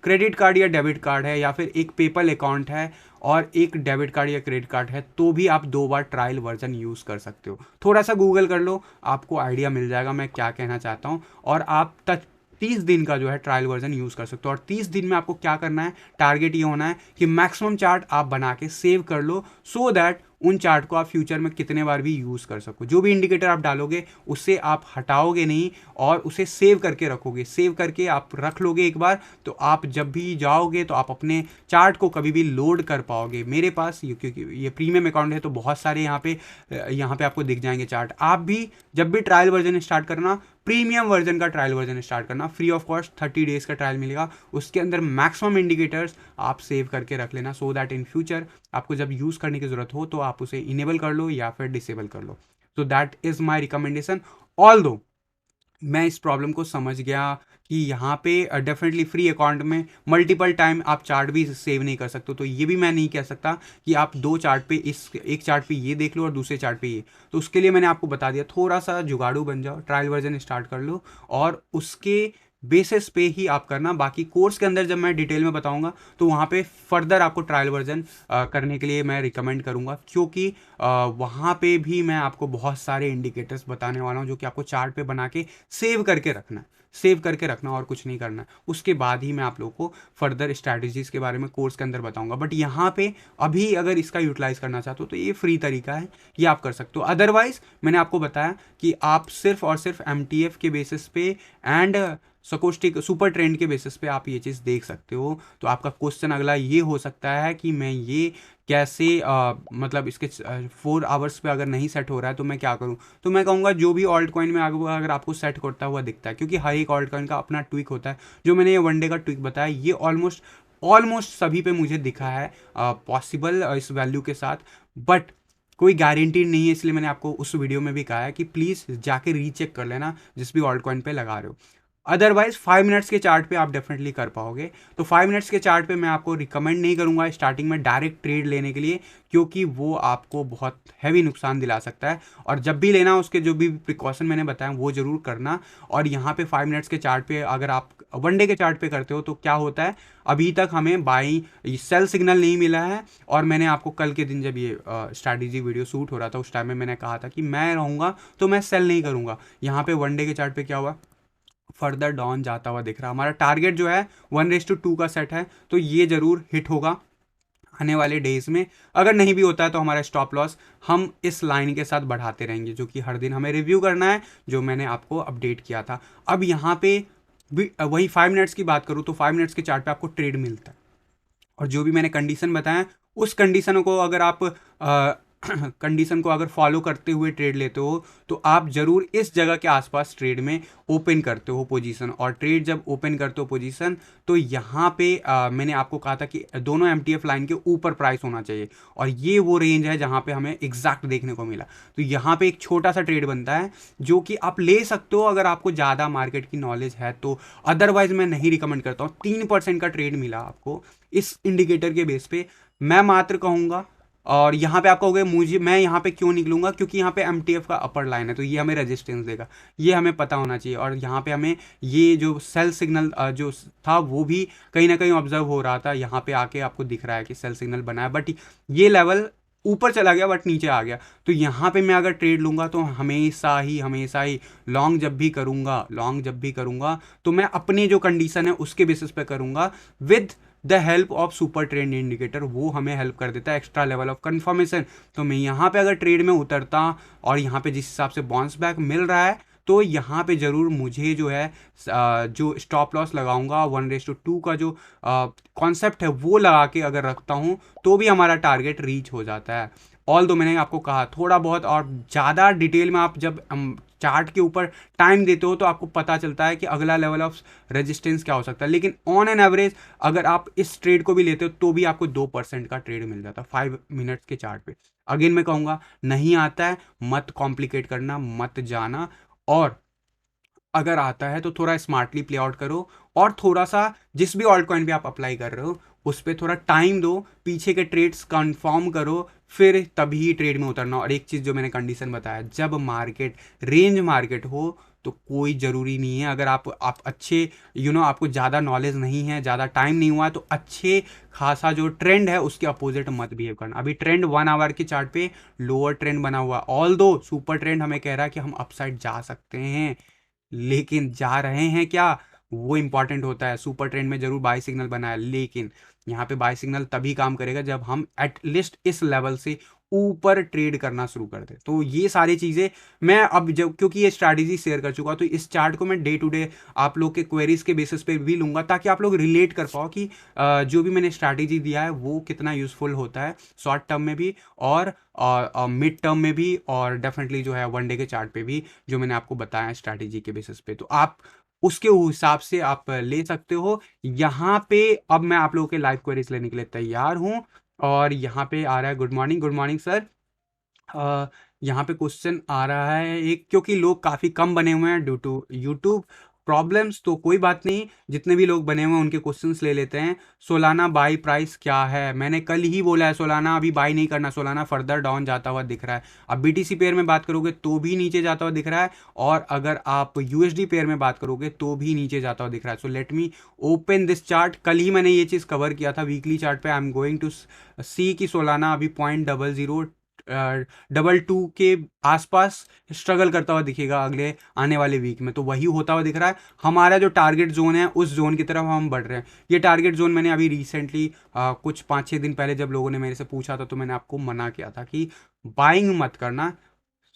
क्रेडिट कार्ड या डेबिट कार्ड है या फिर एक पेपल अकाउंट है और एक डेबिट कार्ड या क्रेडिट कार्ड है, तो भी आप 2 बार ट्रायल वर्जन यूज़ कर सकते हो। थोड़ा सा गूगल कर लो, आपको आइडिया मिल जाएगा मैं क्या कहना चाहता हूँ। और आप 30 दिन का जो है ट्रायल वर्जन यूज़ कर सकते हो और 30 दिन में आपको क्या करना है, टारगेट ये होना है कि मैक्सिमम चार्ट आप बना के सेव कर लो, सो दैट उन चार्ट को आप फ्यूचर में कितने बार भी यूज़ कर सको। जो भी इंडिकेटर आप डालोगे उससे आप हटाओगे नहीं और उसे सेव करके रखोगे, सेव करके आप रख लोगे एक बार, तो आप जब भी जाओगे तो आप अपने चार्ट को कभी भी लोड कर पाओगे। मेरे पास क्योंकि ये प्रीमियम अकाउंट है तो बहुत सारे यहाँ पे आपको दिख जाएंगे चार्ट। आप भी जब भी ट्रायल वर्जन स्टार्ट करना, प्रीमियम वर्जन का ट्रायल वर्जन स्टार्ट करना, फ्री ऑफ कॉस्ट 30 डेज का ट्रायल मिलेगा, उसके अंदर मैक्सिमम इंडिकेटर्स आप सेव करके रख लेना, सो दैट इन फ्यूचर आपको जब यूज़ करने की ज़रूरत हो तो आप उसे इनेबल कर लो या फिर डिसेबल कर लो। तो that is my recommendation. All दो मैं इस प्रॉब्लम को समझ गया कि यहाँ पे डेफिनेटली फ्री अकाउंट में मल्टीपल टाइम आप चार्ट भी सेव नहीं कर सकते, तो ये भी मैं नहीं कह सकता कि आप 2 चार्ट पे एक चार्ट पे ये देख लो और दूसरे चार्ट पे ये। तो उसके लिए मैंने आपको बता दिया थोड़ा सा जुगाड़ू बन जाओ, ट्रायल वर्जन स्टार्ट कर लो और उसके बेसिस पे ही आप करना। बाकी कोर्स के अंदर जब मैं डिटेल में बताऊंगा तो वहाँ पे फर्दर आपको ट्रायल वर्जन करने के लिए मैं रिकमेंड करूँगा, क्योंकि वहाँ पे भी मैं आपको बहुत सारे इंडिकेटर्स बताने वाला हूँ जो कि आपको चार्ट पे बना के सेव करके रखना है, सेव करके रखना और कुछ नहीं करना है। उसके बाद ही मैं आप लोगों को फर्दर स्ट्रैटेजीज़ के बारे में कोर्स के अंदर बताऊंगा। बट यहाँ पे अभी अगर इसका यूटिलाइज़ करना चाहते हो तो ये फ्री तरीका है, ये आप कर सकते हो। अदरवाइज मैंने आपको बताया कि आप सिर्फ और सिर्फ MTF के बेसिस पे एंड सकोस्टिक सुपर ट्रेंड के बेसिस पे आप ये चीज़ देख सकते हो। तो आपका क्वेश्चन अगला ये हो सकता है कि मैं ये कैसे मतलब इसके 4 आवर्स पे अगर नहीं सेट हो रहा है तो मैं क्या करूं? तो मैं कहूँगा जो भी ऑल्ट कॉइन में अगर आपको सेट करता हुआ दिखता है, क्योंकि हर एक ऑल्ट कॉइन का अपना ट्विक होता है। जो मैंने ये 1 डे का ट्विक बताया ये ऑलमोस्ट सभी पे मुझे दिखा है पॉसिबल इस वैल्यू के साथ, बट कोई गारंटी नहीं है। इसलिए मैंने आपको उस वीडियो में भी कहा है कि प्लीज़ जाके रीचेक कर लेना जिस भी ऑल्ट कॉइन पे लगा रहे हो। अदरवाइज 5 मिनट्स के चार्ट पे आप डेफिनेटली कर पाओगे। तो 5 मिनट्स के चार्ट पे मैं आपको रिकमेंड नहीं करूंगा स्टार्टिंग में डायरेक्ट ट्रेड लेने के लिए, क्योंकि वो आपको बहुत हैवी नुकसान दिला सकता है। और जब भी लेना उसके जो भी प्रिकॉशन मैंने बताया वो जरूर करना। और यहाँ पे 5 मिनट्स के चार्ट पे अगर आप वनडे के चार्ट पे करते हो तो क्या होता है, अभी तक हमें बाई सेल सिग्नल नहीं मिला है। और मैंने आपको कल के दिन जब ये स्ट्रैटेजी वीडियो शूट हो रहा था उस टाइम में मैंने कहा था कि मैं रहूँगा तो मैं सेल नहीं करूँगा। यहाँ पे वनडे के चार्ट पे क्या हुआ, फर्दर डाउन जाता हुआ दिख रहा है। हमारा टारगेट जो है 1:2 का सेट है, तो ये जरूर हिट होगा आने वाले डेज में। अगर नहीं भी होता है तो हमारा स्टॉप लॉस हम इस लाइन के साथ बढ़ाते रहेंगे, जो कि हर दिन हमें रिव्यू करना है, जो मैंने आपको अपडेट किया था। अब यहाँ पे भी वही 5 मिनट्स की बात करूँ तो 5 मिनट्स के चार्ट पे आपको ट्रेड मिलता है। और जो भी मैंने कंडीशन बताया उस कंडीशनों को अगर आप कंडीशन को अगर फॉलो करते हुए ट्रेड लेते हो तो आप जरूर इस जगह के आसपास ट्रेड में ओपन करते हो पोजीशन। और ट्रेड जब ओपन करते हो पोजीशन तो यहाँ पे मैंने आपको कहा था कि दोनों एमटीएफ लाइन के ऊपर प्राइस होना चाहिए, और ये वो रेंज है जहाँ पे हमें एग्जैक्ट देखने को मिला। तो यहाँ पे एक छोटा सा ट्रेड बनता है जो कि आप ले सकते हो अगर आपको ज़्यादा मार्केट की नॉलेज है तो। अदरवाइज मैं नहीं रिकमेंड करता हूँ। 3% का ट्रेड मिला आपको इस इंडिकेटर के बेस पे, मैं मात्र कहूंगा। और यहाँ पे आप कहोगे मुझे मैं यहाँ पे क्यों निकलूंगा, क्योंकि यहाँ पे एमटीएफ का अपर लाइन है तो ये हमें रेजिस्टेंस देगा, ये हमें पता होना चाहिए। और यहाँ पे हमें ये जो सेल सिग्नल जो था वो भी कहीं ना कहीं ऑब्जर्व हो रहा था। यहाँ पे आके आपको दिख रहा है कि सेल सिग्नल बना है, बट ये लेवल ऊपर चला गया बट नीचे आ गया। तो यहाँ पे मैं अगर ट्रेड लूंगा तो हमेशा ही लॉन्ग जब भी करूंगा तो मैं अपनी जो कंडीशन है उसके बेसिस पे करूंगा, with the help of super trend indicator. वो हमें हेल्प कर देता है एक्स्ट्रा लेवल ऑफ कंफर्मेशन। तो मैं यहाँ पे अगर ट्रेड में उतरता और यहाँ पे जिस हिसाब से बाउंस बैक मिल रहा है तो यहाँ पे ज़रूर मुझे जो है जो स्टॉप लॉस लगाऊंगा 1:2 का जो कॉन्सेप्ट है वो लगा के अगर रखता हूँ तो भी हमारा टारगेट रीच हो जाता है। ऑल दो मैंने आपको कहा थोड़ा बहुत और ज़्यादा डिटेल में आप जब चार्ट के ऊपर टाइम देते हो तो आपको पता चलता है कि अगला लेवल ऑफ रेजिस्टेंस क्या हो सकता है। लेकिन ऑन एन एवरेज अगर आप इस ट्रेड को भी लेते हो तो भी आपको 2% का ट्रेड मिल जाता है 5 मिनट्स के चार्ट पे। अगेन मैं कहूँगा नहीं आता है मत कॉम्प्लिकेट करना, मत जाना। और अगर आता है तो थोड़ा स्मार्टली प्ले आउट करो, और थोड़ा सा जिस भी ऑल्ट कॉइन भी आप अप्लाई कर रहे हो उस पर थोड़ा टाइम दो, पीछे के ट्रेड्स कंफर्म करो, फिर तभी ट्रेड में उतरना। और एक चीज़ जो मैंने कंडीशन बताया, जब मार्केट रेंज मार्केट हो तो कोई ज़रूरी नहीं है अगर आप अच्छे आपको ज़्यादा नॉलेज नहीं है, ज़्यादा टाइम नहीं हुआ है, तो अच्छे खासा जो ट्रेंड है उसके अपोजिट मत बिहेव करना। अभी ट्रेंड 1 आवर के चार्ट पे लोअर ट्रेंड बना हुआ है, ऑल दो सुपर ट्रेंड हमें कह रहा है कि हम अपसाइड जा सकते हैं, लेकिन जा रहे हैं क्या वो इंपॉर्टेंट होता है। सुपर ट्रेंड में जरूर बाय सिग्नल बना है, लेकिन यहाँ पे बाय सिग्नल तभी काम करेगा जब हम एटलीस्ट इस लेवल से ऊपर ट्रेड करना शुरू कर दे। तो ये सारी चीज़ें मैं अब जब क्योंकि ये स्ट्रैटेजी शेयर कर चुका हूँ तो इस चार्ट को मैं डे टू डे आप लोग के क्वेरीज के बेसिस पे भी लूंगा, ताकि आप लोग रिलेट कर पाओ कि जो भी मैंने स्ट्रैटेजी दिया है वो कितना यूजफुल होता है शॉर्ट टर्म में भी और मिड टर्म में भी, और डेफिनेटली जो है वनडे के चार्ट पे भी जो मैंने आपको बताया स्ट्रैटेजी के बेसिस पे। तो आप उसके हिसाब से आप ले सकते हो। यहाँ पे अब मैं आप लोगों के लाइव क्वेरीज लेने के लिए तैयार हूँ। और यहाँ पे आ रहा है गुड मॉर्निंग सर। यहाँ पे क्वेश्चन आ रहा है एक, क्योंकि लोग काफ़ी कम बने हुए हैं ड्यू टू यूट्यूब प्रॉब्लम्स, तो कोई बात नहीं, जितने भी लोग बने हुए हैं उनके क्वेश्चंस ले लेते हैं। सोलाना बाई प्राइस क्या है, मैंने कल ही बोला है सोलाना अभी बाई नहीं करना, सोलाना फर्दर डाउन जाता हुआ दिख रहा है। अब बीटीसी पेयर में बात करोगे तो भी नीचे जाता हुआ दिख रहा है, और अगर आप यूएसडी पेयर में बात करोगे तो भी नीचे जाता हुआ दिख रहा है। So let me open this chart. कल ही मैंने ये चीज़ कवर किया था वीकली चार्ट पे। आई एम गोइंग टू सी कि सोलाना अभी 0.0022 के आसपास स्ट्रगल करता हुआ दिखेगा अगले आने वाले वीक में, तो वही होता हुआ दिख रहा है। हमारा जो टारगेट जोन है उस जोन की तरफ हम बढ़ रहे हैं। ये टारगेट जोन मैंने अभी रिसेंटली कुछ 5-6 दिन पहले जब लोगों ने मेरे से पूछा था तो मैंने आपको मना किया था कि बाइंग मत करना,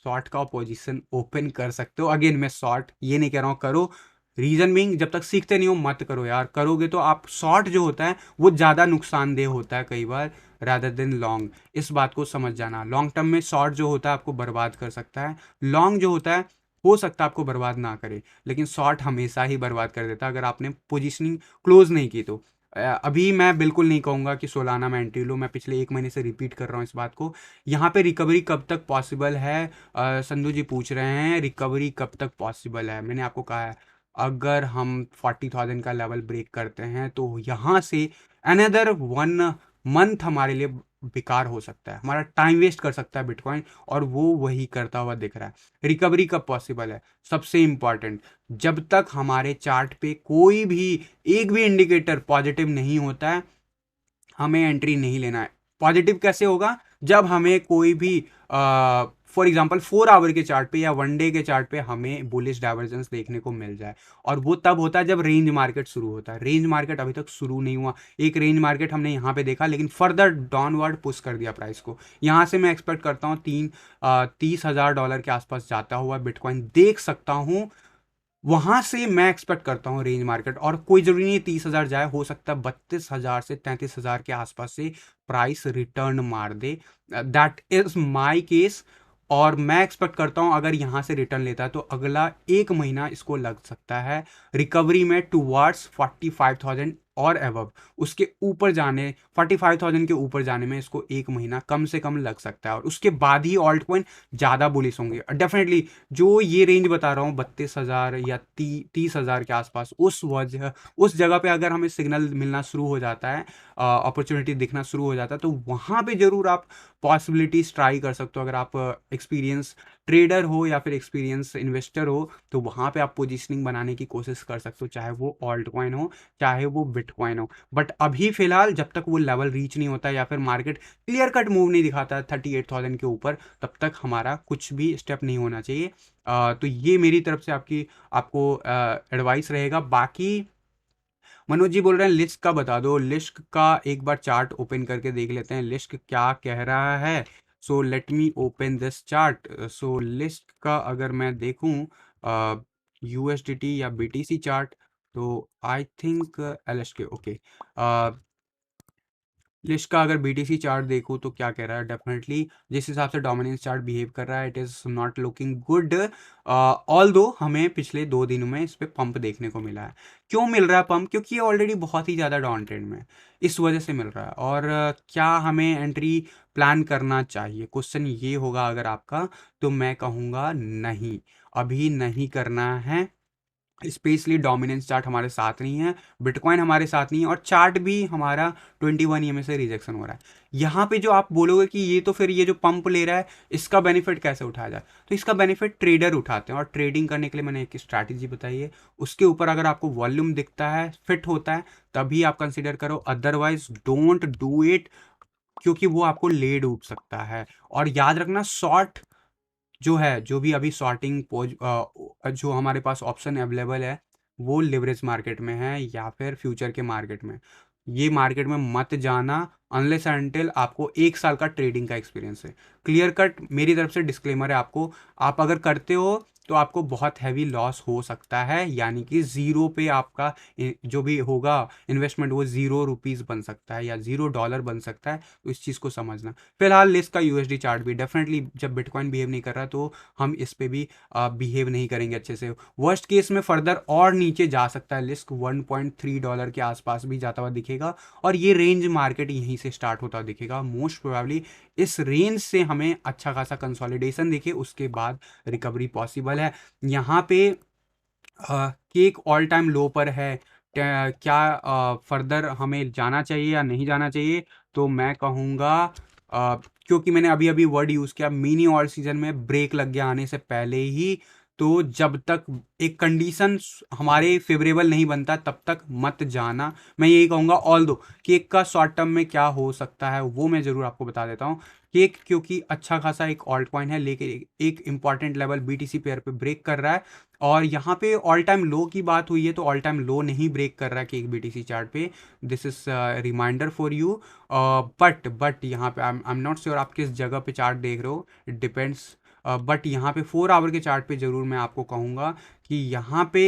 शॉर्ट का पोजीशन ओपन कर सकते हो। अगेन मैं शॉर्ट ये नहीं कह रहा हूँ करो, रीजन बीइंग जब तक सीखते नहीं हो मत करो यार, करोगे तो आप शॉर्ट जो होता है वो ज़्यादा नुकसानदेह होता है कई बार रादर देन लॉन्ग। इस बात को समझ जाना, लॉन्ग टर्म में शॉर्ट जो होता है आपको बर्बाद कर सकता है, लॉन्ग जो होता है हो सकता है आपको बर्बाद ना करे, लेकिन शॉर्ट हमेशा ही बर्बाद कर देता है अगर आपने पोजीशनिंग क्लोज नहीं की तो। अभी मैं बिल्कुल नहीं कहूँगा कि सोलाना में एंट्री लो, मैं पिछले 1 महीने से रिपीट कर रहा हूँ इस बात को। यहाँ पे रिकवरी कब तक पॉसिबल है, संधू जी पूछ रहे हैं रिकवरी कब तक पॉसिबल है। मैंने आपको कहा है अगर हम 40,000 का लेवल ब्रेक करते हैं तो यहाँ से अनदर 1 मंथ हमारे लिए बेकार हो सकता है, हमारा टाइम वेस्ट कर सकता है बिटकॉइन, और वो वही करता हुआ दिख रहा है। रिकवरी कब पॉसिबल है? सबसे इंपॉर्टेंट, जब तक हमारे चार्ट पे कोई भी एक भी इंडिकेटर पॉजिटिव नहीं होता है, हमें एंट्री नहीं लेना है। पॉजिटिव कैसे होगा? जब हमें कोई भी फॉर एग्जांपल 4 आवर के चार्ट पे या 1 डे के चार्ट पे हमें बुलिश डाइवर्जेंस देखने को मिल जाए, और वो तब होता है जब रेंज मार्केट शुरू होता है। रेंज मार्केट अभी तक शुरू नहीं हुआ। एक रेंज मार्केट हमने यहाँ पे देखा, लेकिन फर्दर डाउनवर्ड पुश कर दिया प्राइस को। यहाँ से मैं एक्सपेक्ट करता हूँ $30,000 के आसपास जाता हुआ बिटकॉइन देख सकता हूँ। वहां से मैं एक्सपेक्ट करता हूँ रेंज मार्केट, और कोई जरूरी नहीं 30,000 जाए, हो सकता है 32,000 से 33,000 के आसपास से प्राइस रिटर्न मार दे। That is my case. और मैं एक्सपेक्ट करता हूं अगर यहां से रिटर्न लेता है तो अगला 1 महीना इसको लग सकता है रिकवरी में टुवर्ड्स 45,000 और एवब। उसके ऊपर जाने, 45,000 के ऊपर जाने में इसको 1 महीना कम से कम लग सकता है, और उसके बाद ही ऑल्ट कॉइन ज्यादा बुलिश होंगे डेफिनेटली। जो ये रेंज बता रहा हूँ 32,000 या 30,000 के आसपास, उस जगह पे अगर हमें सिग्नल मिलना शुरू हो जाता है, अपॉर्चुनिटी दिखना शुरू हो जाता है, तो वहां पे जरूर आप पॉसिबिलिटीज ट्राई कर सकते हो। अगर आप एक्सपीरियंस ट्रेडर हो या फिर एक्सपीरियंस इन्वेस्टर हो, तो वहां पे आप पोजीशनिंग बनाने की कोशिश कर सकते हो, चाहे वो ऑल्ट कॉइन हो चाहे वो बिटकॉइन हो। बट अभी फिलहाल जब तक वो लेवल रीच नहीं होता या फिर मार्केट क्लियर कट मूव नहीं दिखाता है 38,000 के ऊपर, तब तक हमारा कुछ भी स्टेप नहीं होना चाहिए। तो ये मेरी तरफ से आपको एडवाइस रहेगा। बाकी मनोज जी बोल रहे हैं लिस्ट का बता दो। लिस्ट का एक बार चार्ट ओपन करके देख लेते हैं, लिस्ट क्या कह रहा है। So let me open this chart. So list का अगर मैं देखूं यूएसडीटी या बीटीसी चार्ट, तो आई थिंक एलएसके ओके। लिस्ट का अगर बीटीसी चार्ट देखो तो क्या कह रहा है, डेफिनेटली जिस हिसाब से डोमिनेंस चार्ट बिहेव कर रहा है, it is not looking good. All दो हमें पिछले 2 दिनों में इस पे पंप देखने को मिला है। क्यों मिल रहा है पंप? क्योंकि ये ऑलरेडी बहुत ही ज़्यादा डाउन ट्रेंड में है, इस वजह से मिल रहा है। और क्या हमें एंट्री प्लान करना चाहिए? क्वेश्चन ये होगा अगर आपका, तो मैं कहूँगा नहीं, अभी नहीं करना है। स्पेशली डोमिनेंस चार्ट हमारे साथ नहीं है, बिटकॉइन हमारे साथ नहीं है, और चार्ट भी हमारा 21 ईएमए से रिजेक्शन हो रहा है। यहाँ पे जो आप बोलोगे कि ये तो फिर ये जो पंप ले रहा है इसका बेनिफिट कैसे उठाया जाए, तो इसका बेनिफिट ट्रेडर उठाते हैं, और ट्रेडिंग करने के लिए मैंने एक स्ट्रैटेजी बताई है। उसके ऊपर अगर आपको वॉल्यूम दिखता है, फिट होता है, तभी आप कंसिडर करो, अदरवाइज डोंट डू इट, क्योंकि वो आपको ले डूब सकता है। और याद रखना, शॉर्ट जो है, जो भी अभी शॉर्टिंग जो हमारे पास ऑप्शन अवेलेबल है, वो लिवरेज मार्केट में है या फिर फ्यूचर के मार्केट में। ये मार्केट में मत जाना अनलेस अनटिल आपको 1 साल का ट्रेडिंग का एक्सपीरियंस है। क्लियर कट मेरी तरफ से डिस्क्लेमर है आपको। आप अगर करते हो तो आपको बहुत हैवी लॉस हो सकता है, यानी कि जीरो पे आपका जो भी होगा इन्वेस्टमेंट वो ₹0 बन सकता है या $0 बन सकता है। तो इस चीज़ को समझना। फिलहाल लिस्ट का यूएसडी चार्ट भी डेफिनेटली, जब बिटकॉइन बिहेव नहीं कर रहा तो हम इस पे भी बिहेव नहीं करेंगे अच्छे से। वर्स्ट केस में फर्दर और नीचे जा सकता है, लिस्ट $1.3 के आसपास भी जाता हुआ दिखेगा, और ये रेंज मार्केट यहीं से स्टार्ट होता दिखेगा मोस्ट प्रोबेबली। इस रेंज से हमें अच्छा खासा कंसोलिडेशन दिखे, उसके बाद रिकवरी पॉसिबल है। यहाँ पे केक ऑल टाइम लो पर है। क्या फर्दर हमें जाना चाहिए या नहीं जाना चाहिए? तो मैं कहूँगा, क्योंकि मैंने अभी अभी वर्ड यूज़ किया, मिनी ऑल सीजन में ब्रेक लग गया आने से पहले ही, तो जब तक एक कंडीशन हमारे फेवरेबल नहीं बनता तब तक मत जाना। मैं यही कहूँगा। ऑल दो केक का शॉर्ट टर्म में क्या हो सकता है वो मैं ज़रूर आपको बता देता हूँ। केक क्योंकि अच्छा खासा एक ऑल्ट कॉइन है, लेकिन एक इंपॉर्टेंट लेवल बीटीसी पेयर पे ब्रेक कर रहा है, और यहाँ पे ऑल टाइम लो की बात हुई है, तो ऑल टाइम लो नहीं ब्रेक कर रहा है कि एक बीटीसी चार्ट पे। This is reminder for you. But यहाँ पे आई एम नॉट श्योर आप किस जगह पे चार्ट देख रहे हो, इट डिपेंड्स। बट यहाँ पे 4 आवर के चार्ट पे ज़रूर मैं आपको कहूँगा कि यहाँ पे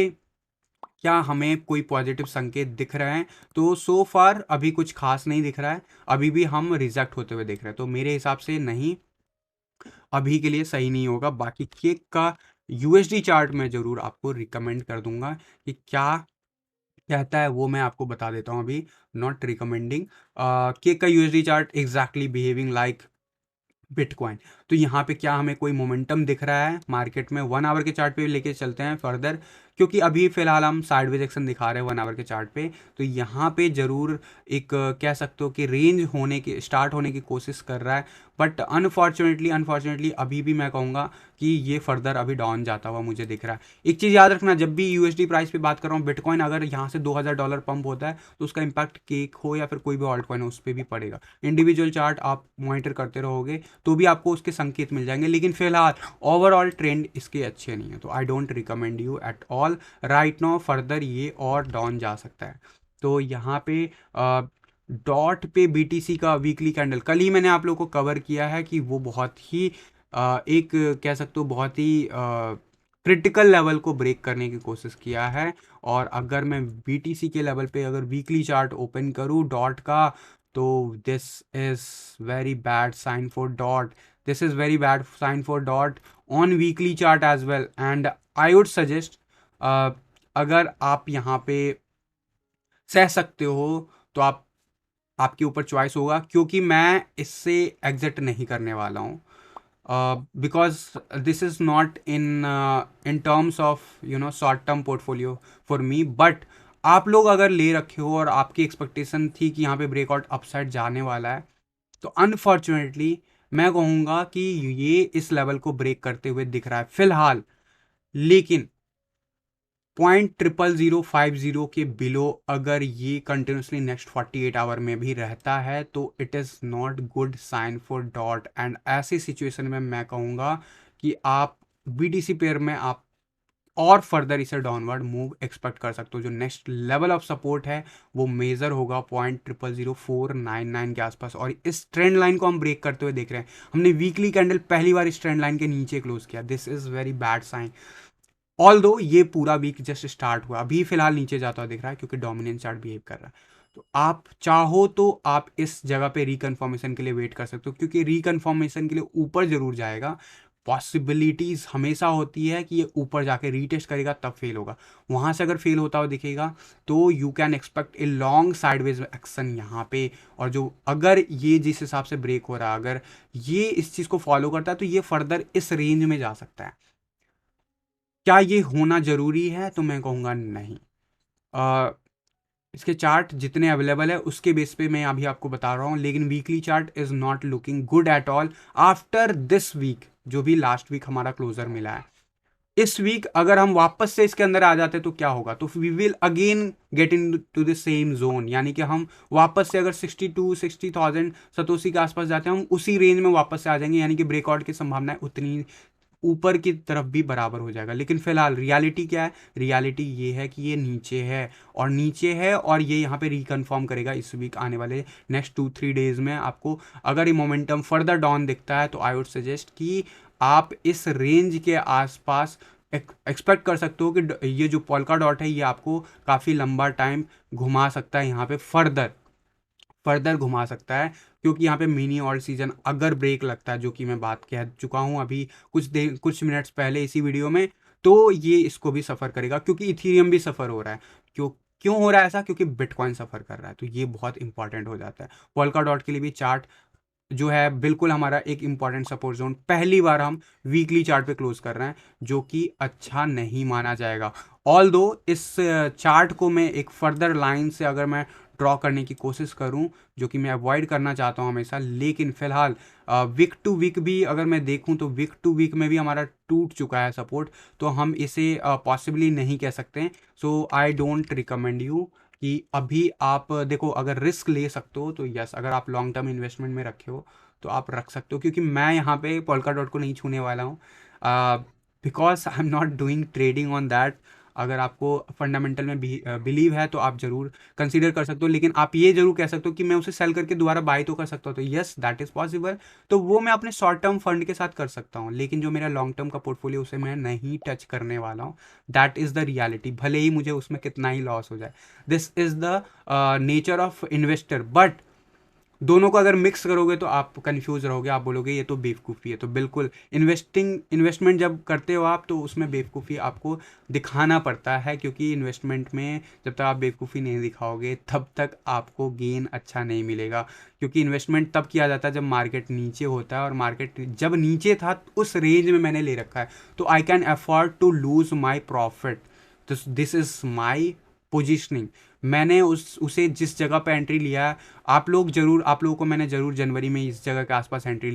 क्या हमें कोई पॉजिटिव संकेत दिख रहे हैं, तो सो फार अभी कुछ खास नहीं दिख रहा है। अभी भी हम रिजेक्ट होते हुए दिख रहे हैं, तो मेरे हिसाब से नहीं, अभी के लिए सही नहीं होगा। बाकी केक का यूएसडी चार्ट में ज़रूर आपको रिकमेंड कर दूंगा कि क्या कहता है, वो मैं आपको बता देता हूँ अभी। Not recommending. केक का USD chart exactly behaving like bitcoin. तो यहाँ पे क्या हमें कोई मोमेंटम दिख रहा है मार्केट में? 1 आवर के चार्ट पे लेके चलते हैं फर्दर। क्योंकि अभी फ़िलहाल हम साइडवेज एक्शन दिखा रहे हैं 1 आवर के चार्ट पे, तो यहाँ पे ज़रूर एक कह सकते हो कि रेंज होने की स्टार्ट होने की कोशिश कर रहा है, बट अनफॉर्चुनेटली अभी भी मैं कहूँगा कि ये फर्दर अभी डाउन जाता हुआ मुझे दिख रहा है। एक चीज़ याद रखना, जब भी यूएसडी प्राइस पे बात कर रहा हूँ, बिटकॉइन अगर यहाँ से $2000 पंप होता है तो उसका इम्पैक्ट केक हो या फिर कोई भी ऑल्ट कॉइन हो उस पर भी पड़ेगा। इंडिविजुअल चार्ट आप मॉनिटर करते रहोगे तो भी आपको उसके संकेत मिल जाएंगे, लेकिन फिलहाल ओवरऑल ट्रेंड इसके अच्छे नहीं है, तो I don't recommend you at all right now. Further ये और डाउन जा सकता है। तो यहाँ पे डॉट पे बीटीसी का वीकली कैंडल कल ही मैंने आप लोगों को कवर किया है कि वो बहुत ही एक कह सकते हो बहुत ही क्रिटिकल लेवल को ब्रेक करने की कोशिश किया है। और अगर मैं बीटीसी के लेवल पे अगर वीकली चार्ट ओपन करूँ डॉट का, तो this is very bad sign for DOT, this is very bad sign for DOT on weekly chart as well. And I would suggest, अगर आप यहाँ पे सह सकते हो तो आप आपके ऊपर चॉइस होगा, क्योंकि मैं इससे एग्जिट नहीं करने वाला हूँ, because this is not in terms of short term portfolio for me. But आप लोग अगर ले रखे हो और आपकी एक्सपेक्टेशन थी कि यहाँ पे ब्रेकआउट अपसाइड जाने वाला है, तो अनफॉर्चुनेटली मैं कहूँगा कि ये इस लेवल को ब्रेक करते हुए दिख रहा है फिलहाल। लेकिन 0.00050 के बिलो अगर ये कंटिन्यूसली नेक्स्ट 48 आवर में भी रहता है तो it is not good sign for DOT. And ऐसी सिचुएशन में मैं कहूँगा कि आप बीटीसी पेयर में आप और फर्दर इसे डाउनवर्ड मूव एक्सपेक्ट कर सकते हो। जो नेक्स्ट लेवल ऑफ सपोर्ट है वो मेजर होगा 0.000499 के आसपास, और इस ट्रेंड लाइन को हम ब्रेक करते हुए देख रहे हैं। हमने वीकली कैंडल पहली बार इस ट्रेंड लाइन के नीचे क्लोज किया, this is very bad sign. Although ये पूरा वीक जस्ट स्टार्ट हुआ, अभी फिलहाल नीचे जाता हुआ दिख रहा है क्योंकि डोमिनेंस चार्ट बिहेव कर रहा है। तो आप चाहो तो आप इस जगह पे रिकन्फर्मेशन के लिए वेट कर सकते हो, क्योंकि रिकन्फर्मेशन के लिए ऊपर जरूर जाएगा। पॉसिबिलिटीज हमेशा होती है कि ये ऊपर जाके रीटेस्ट करेगा तब फेल होगा। वहां से अगर फेल होता हुआ दिखेगा तो you can expect a long sideways action यहाँ पे। और जो अगर ये जिस हिसाब से ब्रेक हो रहा है, अगर ये इस चीज़ को फॉलो करता है तो ये फर्दर इस रेंज में जा सकता है। क्या ये होना ज़रूरी है? तो मैं कहूँगा नहीं। इसके चार्ट जितने अवेलेबल है उसके बेस पे मैं अभी आपको बता रहा हूँ, लेकिन weekly chart is not looking good at all after this week, जो भी लास्ट वीक हमारा क्लोजर मिला है। इस वीक अगर हम वापस से इसके अंदर आ जाते तो क्या होगा? तो we will again get in to the same zone, यानी कि हम वापस से अगर 60,000 सतोसी के आसपास जाते हैं हम उसी रेंज में वापस से आ जाएंगे, यानी कि ब्रेकआउट की संभावना उतनी ऊपर की तरफ भी बराबर हो जाएगा। लेकिन फिलहाल रियलिटी क्या है? रियलिटी ये है कि ये नीचे है और नीचे है, और ये यहाँ पे रिकन्फर्म करेगा इस वीक आने वाले नेक्स्ट 2-3 डेज में। आपको अगर ये मोमेंटम फर्दर डाउन दिखता है तो आई वुड सजेस्ट कि आप इस रेंज के आसपास एक्सपेक्ट कर सकते हो कि ये जो पोल्का डॉट है ये आपको काफ़ी लंबा टाइम घुमा सकता है, यहाँ पे फर्दर घुमा सकता है। क्योंकि यहाँ पे मिनी ऑल सीजन अगर ब्रेक लगता है, जो कि मैं बात कह चुका हूँ अभी कुछ मिनट्स पहले इसी वीडियो में, तो ये इसको भी सफ़र करेगा, क्योंकि इथीरियम भी सफ़र हो रहा है। क्यों क्यों हो रहा है ऐसा? क्योंकि बिटकॉइन सफ़र कर रहा है, तो ये बहुत इंपॉर्टेंट हो जाता है। पोल्का डॉट के लिए भी चार्ट जो है बिल्कुल हमारा एक इंपॉर्टेंट सपोर्ट जोन, पहली बार हम वीकली चार्ट पे क्लोज कर रहे हैं, जो कि अच्छा नहीं माना जाएगा। ऑल दो इस चार्ट को मैं एक फर्दर लाइन से अगर मैं ड्रॉ करने की कोशिश करूं, जो कि मैं अवॉइड करना चाहता हूं हमेशा, लेकिन फिलहाल वीक टू वीक भी अगर मैं देखूं तो वीक टू वीक में भी हमारा टूट चुका है सपोर्ट, तो हम इसे पॉसिबली नहीं कह सकते। सो आई डोंट रिकमेंड यू कि अभी आप देखो, अगर रिस्क ले सकते हो तो यस, अगर आप लॉन्ग टर्म इन्वेस्टमेंट में रखे हो तो आप रख सकते हो, क्योंकि मैं यहाँ पे पोल्का डॉट को नहीं छूने वाला हूँ, because I am not doing trading on that. अगर आपको फंडामेंटल में बिलीव है तो आप ज़रूर कंसीडर कर सकते हो, लेकिन आप ये जरूर कह सकते हो कि मैं उसे सेल करके दोबारा बाय तो कर सकता हूँ, तो यस दैट इज़ पॉसिबल। तो वो मैं अपने शॉर्ट टर्म फंड के साथ कर सकता हूँ, लेकिन जो मेरा लॉन्ग टर्म का पोर्टफोलियो उसे मैं नहीं टच करने वाला हूँ। दैट इज़ द रियलिटी, भले ही मुझे उसमें कितना ही लॉस हो जाए। This is the nature of investor. But दोनों को अगर मिक्स करोगे तो आप कंफ्यूज रहोगे, आप बोलोगे ये तो बेवकूफ़ी है। तो बिल्कुल इन्वेस्टमेंट जब करते हो आप, तो उसमें बेवकूफ़ी आपको दिखाना पड़ता है, क्योंकि इन्वेस्टमेंट में जब तक आप बेवकूफ़ी नहीं दिखाओगे तब तक आपको गेन अच्छा नहीं मिलेगा। क्योंकि इन्वेस्टमेंट तब किया जाता है जब मार्केट नीचे होता है, और मार्केट जब नीचे था उस रेंज में मैंने ले रखा है, तो I can afford to lose my profit. तो दिस इज़ माई पोजिशनिंग। मैंने उसे जिस जगह पे एंट्री लिया है, आप लोगों को मैंने ज़रूर जनवरी में इस जगह के आसपास एंट्री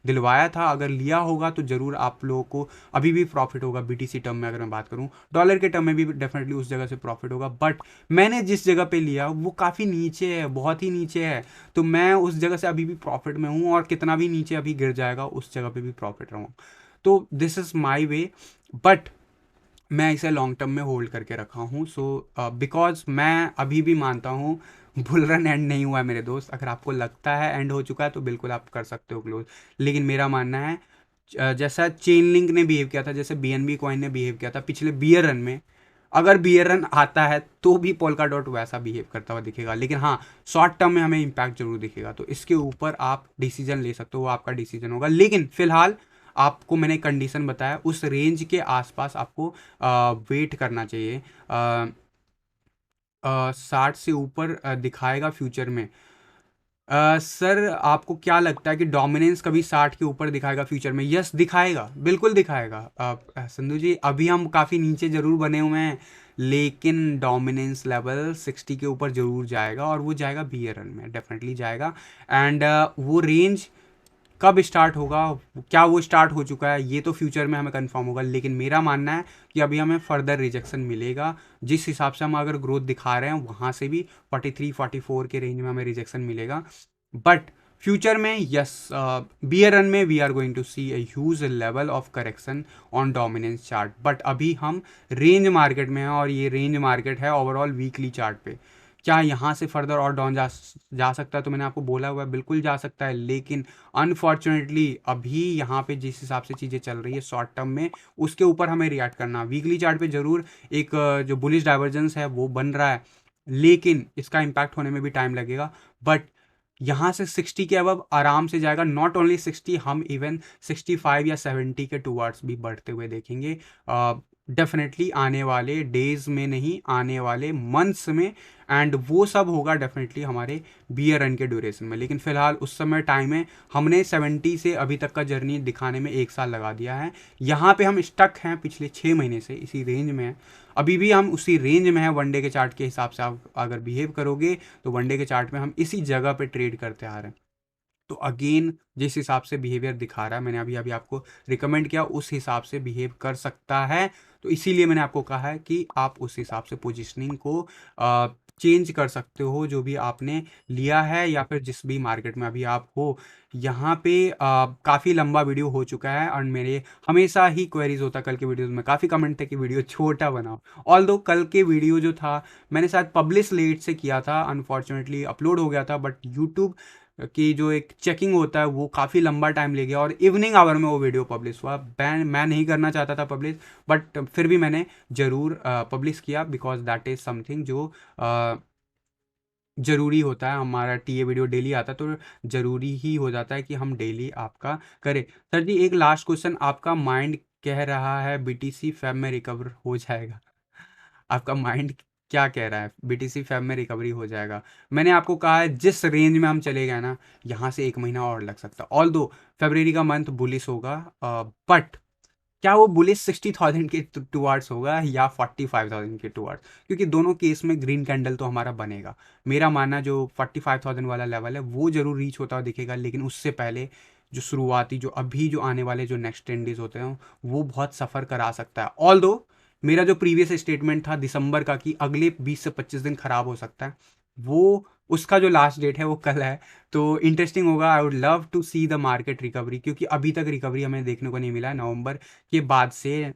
दिलवाया था। अगर लिया होगा तो ज़रूर आप लोगों को अभी भी प्रॉफिट होगा। बीटीसी टर्म में अगर मैं बात करूँ, डॉलर के टर्म में भी डेफिनेटली उस जगह से प्रॉफिट होगा। बट मैंने जिस जगह पे लिया वो काफ़ी नीचे है, बहुत ही नीचे है, तो मैं उस जगह से अभी भी प्रॉफिट में हूँ, और कितना भी नीचे अभी गिर जाएगा उस जगह पे भी प्रॉफिट रहूँ। तो this is my way. But मैं इसे लॉन्ग टर्म में होल्ड करके रखा हूँ। सो बिकॉज मैं अभी भी मानता हूँ बुल रन एंड नहीं हुआ है मेरे दोस्त। अगर आपको लगता है एंड हो चुका है तो बिल्कुल आप कर सकते हो क्लोज, लेकिन मेरा मानना है जैसा चेन लिंक ने बिहेव किया था, जैसे बीएनबी कॉइन ने बिहेव किया था पिछले बियर रन में, अगर बियर रन आता है तो भी पोल्का डॉट वैसा बिहेव करता हुआ दिखेगा। लेकिन हाँ, शॉर्ट टर्म में हमें इम्पैक्ट जरूर दिखेगा। तो इसके ऊपर आप डिसीजन ले सकते हो, वो आपका डिसीजन होगा। लेकिन फिलहाल आपको मैंने कंडीशन बताया, उस रेंज के आसपास आपको वेट करना चाहिए। 60 से ऊपर दिखाएगा फ्यूचर में। सर आपको क्या लगता है कि डोमिनेंस कभी 60 के ऊपर दिखाएगा फ्यूचर में? यस, दिखाएगा, बिल्कुल दिखाएगा। संधू जी, अभी हम काफ़ी नीचे ज़रूर बने हुए हैं, लेकिन डोमिनेंस लेवल 60 के ऊपर ज़रूर जाएगा, और वो जाएगा बियर रन में, डेफिनेटली जाएगा। एंड वो रेंज कब स्टार्ट होगा, क्या वो स्टार्ट हो चुका है, ये तो फ्यूचर में हमें कंफर्म होगा। लेकिन मेरा मानना है कि अभी हमें फर्दर रिजेक्शन मिलेगा। जिस हिसाब से हम अगर ग्रोथ दिखा रहे हैं वहाँ से भी 43 44 के रेंज में हमें रिजेक्शन मिलेगा। बट फ्यूचर में यस, बियर रन में we are going to see a huge level of correction on dominance chart. But अभी हम रेंज मार्केट में हैं, और ये रेंज मार्केट है ओवरऑल वीकली चार्ट पे। क्या यहाँ से फर्दर और डाउन जा सकता है? तो मैंने आपको बोला हुआ है बिल्कुल जा सकता है, लेकिन अनफॉर्चुनेटली अभी यहाँ पे जिस हिसाब से चीज़ें चल रही है शॉर्ट टर्म में, उसके ऊपर हमें रिएक्ट करना। वीकली चार्ट पे जरूर एक जो बुलिश डाइवर्जेंस है वो बन रहा है, लेकिन इसका इम्पैक्ट होने में भी टाइम लगेगा। बट यहाँ से 60 के अब आराम से जाएगा। नॉट ओनली 60, हम इवन 65 या 70 के टूवर्ड्स भी बढ़ते हुए देखेंगे डेफिनेटली आने वाले डेज में, नहीं आने वाले मंथ्स में। एंड वो सब होगा डेफिनेटली हमारे बियर रन के ड्यूरेशन में। लेकिन फिलहाल उस समय टाइम है, हमने 70 से अभी तक का जर्नी दिखाने में 1 साल लगा दिया है। यहाँ पे हम स्टक हैं पिछले 6 महीने से, इसी रेंज में है, अभी भी हम उसी रेंज में है। वनडे के चार्ट के हिसाब से आप अगर बिहेव करोगे तो वनडे के चार्ट में हम इसी जगह पे ट्रेड करते आ रहे हैं। तो अगेन जिस हिसाब से बिहेवियर दिखा रहा है, मैंने अभी अभी आपको रिकमेंड किया, उस हिसाब से बिहेव कर सकता है। तो इसीलिए मैंने आपको कहा है कि आप उस हिसाब से पोजीशनिंग को चेंज कर सकते हो, जो भी आपने लिया है, या फिर जिस भी मार्केट में अभी आप हो। यहाँ पे काफ़ी लंबा वीडियो हो चुका है, और मेरे हमेशा ही क्वेरीज होता है कल के वीडियोज़ में, काफ़ी कमेंट थे कि वीडियो छोटा बनाओ। ऑल दो कल के वीडियो जो था मैंने शायद पब्लिश लेट से किया था, अनफॉर्चुनेटली अपलोड हो गया था, बट यूट्यूब कि जो एक चेकिंग होता है वो काफ़ी लंबा टाइम ले गया, और इवनिंग आवर में वो वीडियो पब्लिश हुआ। मैं नहीं करना चाहता था पब्लिश, बट फिर भी मैंने ज़रूर पब्लिश किया, बिकॉज दैट इज़ समथिंग जो ज़रूरी होता है। हमारा टीए वीडियो डेली आता है, तो ज़रूरी ही हो जाता है कि हम डेली आपका करें। सर जी, एक लास्ट क्वेश्चन, आपका माइंड कह रहा है बीटीसी फैब में रिकवर हो जाएगा? आपका माइंड क्या कह रहा है? बीटीसी फैब में रिकवरी हो जाएगा? मैंने आपको कहा है जिस रेंज में हम चले गए ना, यहाँ से 1 महीना और लग सकता है। ऑल दो फरवरी का मंथ बुलिश होगा, बट क्या वो बुलिश 60,000 के टुवार्ड्स होगा या 45,000 के टुवार्ड्स? क्योंकि दोनों केस में ग्रीन कैंडल तो हमारा बनेगा। मेरा मानना जो 45,000 वाला लेवल है वो जरूर रीच होता हुआ दिखेगा, लेकिन उससे पहले जो शुरुआती, जो अभी जो आने वाले जो नेक्स्ट 10 डेज होते हैं, वो बहुत सफ़र करा सकता है। ऑल दो मेरा जो प्रीवियस स्टेटमेंट था दिसंबर का कि अगले 20 से 25 दिन खराब हो सकता है, वो उसका जो लास्ट डेट है वो कल है। तो इंटरेस्टिंग होगा। I would love to see the market recovery, क्योंकि अभी तक रिकवरी हमें देखने को नहीं मिला है नवंबर के बाद से,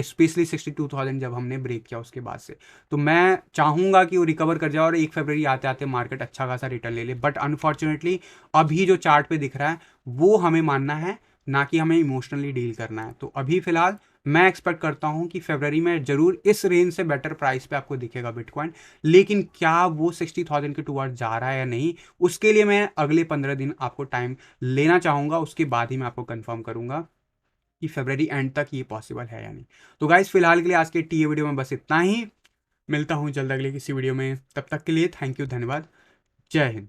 स्पेशली 62,000 जब हमने ब्रेक किया उसके बाद से। तो मैं चाहूँगा कि वो रिकवर कर जाए और 1 फरवरी आते आते मार्केट अच्छा खासा रिटर्न ले ले। बट अनफॉर्चुनेटली अभी जो चार्ट पे दिख रहा है वो हमें मानना है, ना कि हमें इमोशनली डील करना है। तो अभी फिलहाल मैं एक्सपेक्ट करता हूँ कि फरवरी में जरूर इस रेंज से बेटर प्राइस पे आपको दिखेगा बिटकॉइन। लेकिन क्या वो 60,000 के टुवर्ड जा रहा है या नहीं, उसके लिए मैं अगले 15 दिन आपको टाइम लेना चाहूँगा। उसके बाद ही मैं आपको कंफर्म करूँगा कि फरवरी एंड तक ये पॉसिबल है या नहीं। तो गाइस, फिलहाल के लिए आज के टी वीडियो में बस इतना ही। मिलता हूँ जल्द अगले किसी वीडियो में, तब तक के लिए थैंक यू, धन्यवाद, जय हिंद।